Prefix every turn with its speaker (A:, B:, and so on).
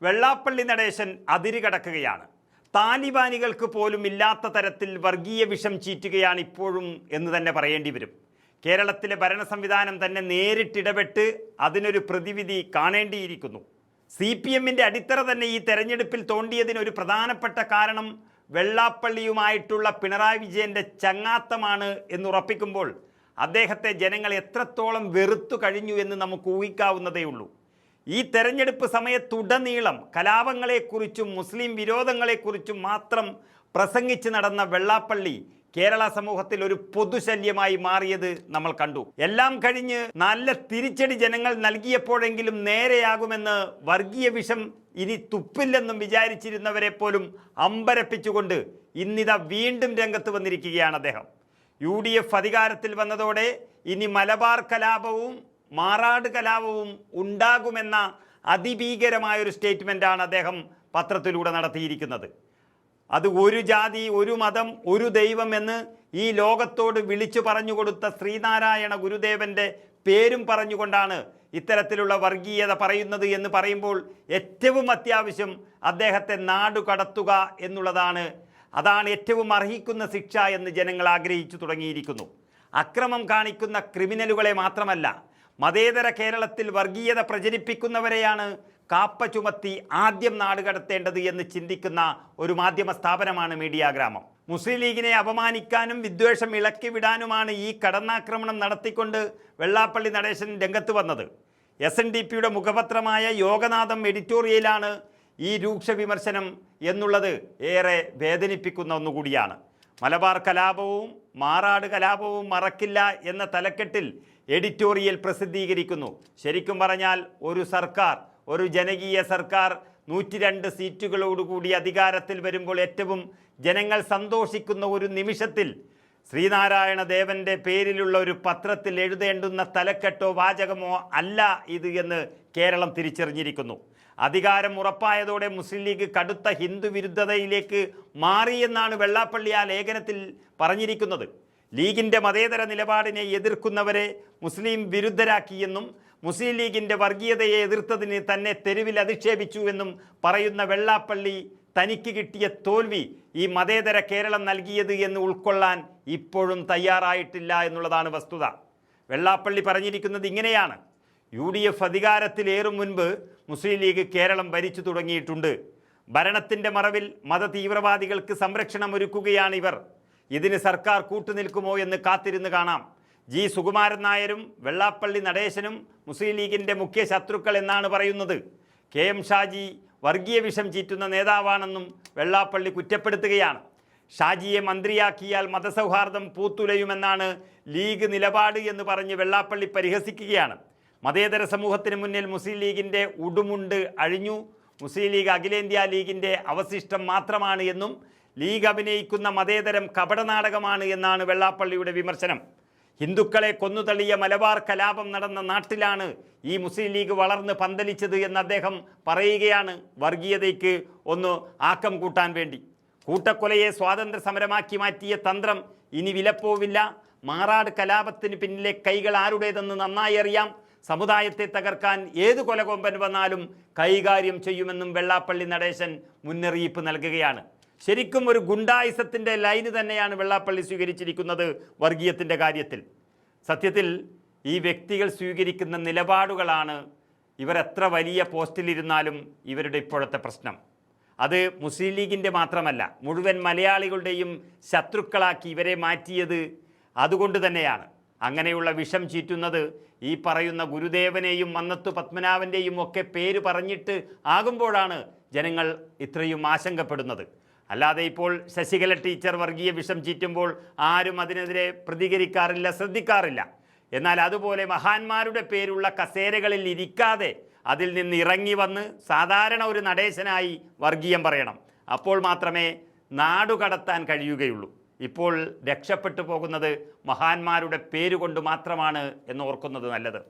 A: വെള്ളാപ്പള്ളി നടേശൻ അതിരുകടക്കുകയാണ്. താലിബാനികൾക്ക് പോലും ഇല്ലാത്ത തരത്തിൽ വർഗീയ വിഷം ചീറ്റുകയാണ് ഇപ്പോഴും എന്ന് തന്നെ പറയേണ്ടി വരും. കേരളത്തിലെ ഭരണ സംവിധാനം തന്നെ നേരിട്ടിടപെട്ട് അതിനൊരു പ്രതിവിധി കാണേണ്ടിയിരിക്കുന്നു. CPMൻ്റെ അടിത്തറ തന്നെ ഈ തെരഞ്ഞെടുപ്പിൽ തോണ്ടിയതിനൊരു പ്രധാനപ്പെട്ട കാരണം വെള്ളാപ്പള്ളിയുമായിട്ടുള്ള പിണറായി വിജയൻ്റെ ചങ്ങാത്തമാണ് എന്നുറപ്പിക്കുമ്പോൾ അദ്ദേഹത്തെ ജനങ്ങൾ എത്രത്തോളം വെറുത്തു കഴിഞ്ഞു എന്ന് നമുക്ക് ഊഹിക്കാവുന്നതേയുള്ളൂ. ഈ തെരഞ്ഞെടുപ്പ് സമയത്തുടനീളം കലാപങ്ങളെക്കുറിച്ചും മുസ്ലിം വിരോധങ്ങളെക്കുറിച്ചും മാത്രം പ്രസംഗിച്ച് നടന്ന വെള്ളാപ്പള്ളി കേരള സമൂഹത്തിൽ ഒരു പൊതുശല്യമായി മാറിയത് നമ്മൾ കണ്ടു. എല്ലാം കഴിഞ്ഞ് നല്ല തിരിച്ചടി ജനങ്ങൾ നൽകിയപ്പോഴെങ്കിലും നേരെയാകുമെന്ന് വർഗീയ വിഷം ഇനി തുപ്പില്ലെന്നും വിചാരിച്ചിരുന്നവരെ പോലും അമ്പരപ്പിച്ചുകൊണ്ട് ഇന്നിതാ വീണ്ടും രംഗത്ത് വന്നിരിക്കുകയാണ് അദ്ദേഹം. UDF അധികാരത്തിൽ വന്നതോടെ ഇനി മലബാർ കലാപവും മാറാട് കലാപവും ഉണ്ടാകുമെന്ന അതിഭീകരമായൊരു സ്റ്റേറ്റ്മെൻറ്റാണ് അദ്ദേഹം പത്രത്തിലൂടെ നടത്തിയിരിക്കുന്നത്. അത് ഒരു ജാതി, ഒരു മതം, ഒരു ദൈവം എന്ന് ഈ ലോകത്തോട് വിളിച്ചു പറഞ്ഞുകൊടുത്ത ശ്രീനാരായണ ഗുരുദേവൻ്റെ പേരും പറഞ്ഞുകൊണ്ടാണ് ഇത്തരത്തിലുള്ള വർഗീയത പറയുന്നത് എന്ന് പറയുമ്പോൾ ഏറ്റവും അത്യാവശ്യം അദ്ദേഹത്തെ നാടുകടത്തുക എന്നുള്ളതാണ്. അതാണ് ഏറ്റവും അർഹിക്കുന്ന ശിക്ഷ എന്ന് ജനങ്ങൾ ആഗ്രഹിച്ചു തുടങ്ങിയിരിക്കുന്നു. അക്രമം കാണിക്കുന്ന ക്രിമിനലുകളെ മാത്രമല്ല, മതേതര കേരളത്തിൽ വർഗീയത പ്രചരിപ്പിക്കുന്നവരെയാണ് കാപ്പ ചുമത്തി ആദ്യം നാടുകടത്തേണ്ടത് എന്ന് ചിന്തിക്കുന്ന ഒരു മാധ്യമ സ്ഥാപനമാണ് മീഡിയ ഗ്രാമം. മുസ്ലിം ലീഗിനെ അപമാനിക്കാനും വിദ്വേഷം ഇളക്കി വിടാനുമാണ് ഈ കടന്നാക്രമണം നടത്തിക്കൊണ്ട് വെള്ളാപ്പള്ളി നടേശൻ രംഗത്ത് വന്നത്. SNDPയുടെ മുഖപത്രമായ യോഗനാഥം എഡിറ്റോറിയലാണ് ഈ രൂക്ഷ വിമർശനം എന്നുള്ളത് ഏറെ വേദനിപ്പിക്കുന്ന ഒന്നുകൂടിയാണ്. മലബാർ കലാപവും മാറാട് കലാപവും മറക്കില്ല എന്ന തലക്കെട്ടിൽ എഡിറ്റോറിയൽ പ്രസിദ്ധീകരിക്കുന്നു. ശരിക്കും പറഞ്ഞാൽ ഒരു സർക്കാർ, ഒരു ജനകീയ സർക്കാർ 102 സീറ്റുകളോടുകൂടി അധികാരത്തിൽ വരുമ്പോൾ ഏറ്റവും ജനങ്ങൾ സന്തോഷിക്കുന്ന ഒരു നിമിഷത്തിൽ ശ്രീനാരായണ ദേവൻ്റെ പേരിലുള്ള ഒരു പത്രത്തിൽ എഴുതേണ്ടുന്ന തലക്കെട്ടോ വാചകമോ അല്ല ഇത് എന്ന് കേരളം തിരിച്ചറിഞ്ഞിരിക്കുന്നു. അധികാരം ഉറപ്പായതോടെ മുസ്ലിം ലീഗ് കടുത്ത ഹിന്ദു വിരുദ്ധതയിലേക്ക് മാറിയെന്നാണ് വെള്ളാപ്പള്ളി ആ ലേഖനത്തിൽ പറഞ്ഞിരിക്കുന്നത്. ലീഗിൻ്റെ മതേതര നിലപാടിനെ എതിർക്കുന്നവരെ മുസ്ലിം വിരുദ്ധരാക്കിയെന്നും മുസ്ലിം ലീഗിൻ്റെ വർഗീയതയെ എതിർത്തതിന് തന്നെ തെരുവിൽ അധിക്ഷേപിച്ചുവെന്നും പറയുന്ന വെള്ളാപ്പള്ളി തനിക്ക് കിട്ടിയ തോൽവി ഈ മതേതര കേരളം നൽകിയത് എന്ന് ഉൾക്കൊള്ളാൻ ഇപ്പോഴും തയ്യാറായിട്ടില്ല എന്നുള്ളതാണ് വസ്തുത. വെള്ളാപ്പള്ളി പറഞ്ഞിരിക്കുന്നത് ഇങ്ങനെയാണ്: UDF അധികാരത്തിലേറും മുൻപ് മുസ്ലിം ലീഗ് കേരളം ഭരിച്ചു തുടങ്ങിയിട്ടുണ്ട്. ഭരണത്തിൻ്റെ മറവിൽ മത തീവ്രവാദികൾക്ക് സംരക്ഷണം ഒരുക്കുകയാണ് ഇവർ. ഇതിന് സർക്കാർ കൂട്ടുനിൽക്കുമോ എന്ന് കാത്തിരുന്ന് കാണാം. G. സുകുമാരൻ നായരും വെള്ളാപ്പള്ളി നടേശനും മുസ്ലിം ലീഗിൻ്റെ മുഖ്യ ശത്രുക്കൾ എന്നാണ് പറയുന്നത്. KM ഷാജി വർഗീയ വിഷം ചീറ്റുന്ന നേതാവാണെന്നും വെള്ളാപ്പള്ളി കുറ്റപ്പെടുത്തുകയാണ്. ഷാജിയെ മന്ത്രിയാക്കിയാൽ മതസൗഹാർദ്ദം പൂത്തുലയുമെന്നാണ് ലീഗ് നിലപാട് എന്ന് പറഞ്ഞ് വെള്ളാപ്പള്ളി പരിഹസിക്കുകയാണ്. മതേതര സമൂഹത്തിന് മുന്നിൽ മുസ്ലിം ലീഗിൻ്റെ ഉടുമുണ്ട് അഴിഞ്ഞു, മുസ്ലിം ലീഗ് അഖിലേന്ത്യാ ലീഗിൻ്റെ അവശിഷ്ടം മാത്രമാണ് എന്നും ലീഗ് അഭിനയിക്കുന്ന മതേതരം കപടനാടകമാണ് എന്നാണ് വെള്ളാപ്പള്ളിയുടെ വിമർശനം. ഹിന്ദുക്കളെ കൊന്നുതള്ളിയ മലബാർ കലാപം നടന്ന നാട്ടിലാണ് ഈ മുസ്ലിം ലീഗ് വളർന്ന് പന്തലിച്ചത് എന്ന് അദ്ദേഹം പറയുകയാണ്. വർഗീയതയ്ക്ക് ഒന്ന് ആക്കം കൂട്ടാൻ വേണ്ടി കൂട്ടക്കൊലയെ സ്വാതന്ത്ര്യ സമരമാക്കി മാറ്റിയ തന്ത്രം ഇനി വിലപ്പോവില്ല. മാറാട് കലാപത്തിന് പിന്നിലെ കൈകൾ ആരുടേതെന്ന് നന്നായി അറിയാം. സമുദായത്തെ തകർക്കാൻ ഏത് കൊലകൊമ്പൻ വന്നാലും കൈകാര്യം ചെയ്യുമെന്നും വെള്ളാപ്പള്ളി നടേശൻ മുന്നറിയിപ്പ് നൽകുകയാണ്. ശരിക്കും ഒരു ഗുണ്ടായിസത്തിൻ്റെ ലൈന് തന്നെയാണ് വെള്ളാപ്പള്ളി സ്വീകരിച്ചിരിക്കുന്നത് വർഗീയത്തിൻ്റെ കാര്യത്തിൽ. സത്യത്തിൽ ഈ വ്യക്തികൾ സ്വീകരിക്കുന്ന നിലപാടുകളാണ് ഇവർ എത്ര വലിയ പോസ്റ്റിലിരുന്നാലും ഇവരുടെ ഇപ്പോഴത്തെ പ്രശ്നം. അത് മുസ്ലിം ലീഗിൻ്റെ മാത്രമല്ല, മുഴുവൻ മലയാളികളുടെയും ശത്രുക്കളാക്കി ഇവരെ മാറ്റിയത് അതുകൊണ്ട് തന്നെയാണ്. അങ്ങനെയുള്ള വിഷം ചീറ്റുന്നത് ഈ പറയുന്ന ഗുരുദേവനെയും മന്നത്തു പത്മനാഭൻ്റെയും ഒക്കെ പേര് പറഞ്ഞിട്ട് ആകുമ്പോഴാണ് ജനങ്ങൾ ഇത്രയും ആശങ്കപ്പെടുന്നത്. അല്ലാതെ ഇപ്പോൾ ശശികല ടീച്ചർ വർഗീയ വിഷം ചീറ്റുമ്പോൾ ആരും അതിനെതിരെ പ്രതികരിക്കാറില്ല, ശ്രദ്ധിക്കാറില്ല. എന്നാൽ അതുപോലെ മഹാന്മാരുടെ പേരുള്ള കസേരകളിൽ ഇരിക്കാതെ അതിൽ നിന്ന് ഇറങ്ങി വന്ന് സാധാരണ ഒരു നടേശനായി വർഗീയം പറയണം. അപ്പോൾ മാത്രമേ നാടുകടത്താൻ കഴിയുകയുള്ളൂ. ഇപ്പോൾ രക്ഷപ്പെട്ടു പോകുന്നത് മഹാന്മാരുടെ പേരുകൊണ്ട് മാത്രമാണ് എന്ന് ഓർക്കുന്നത് നല്ലത്.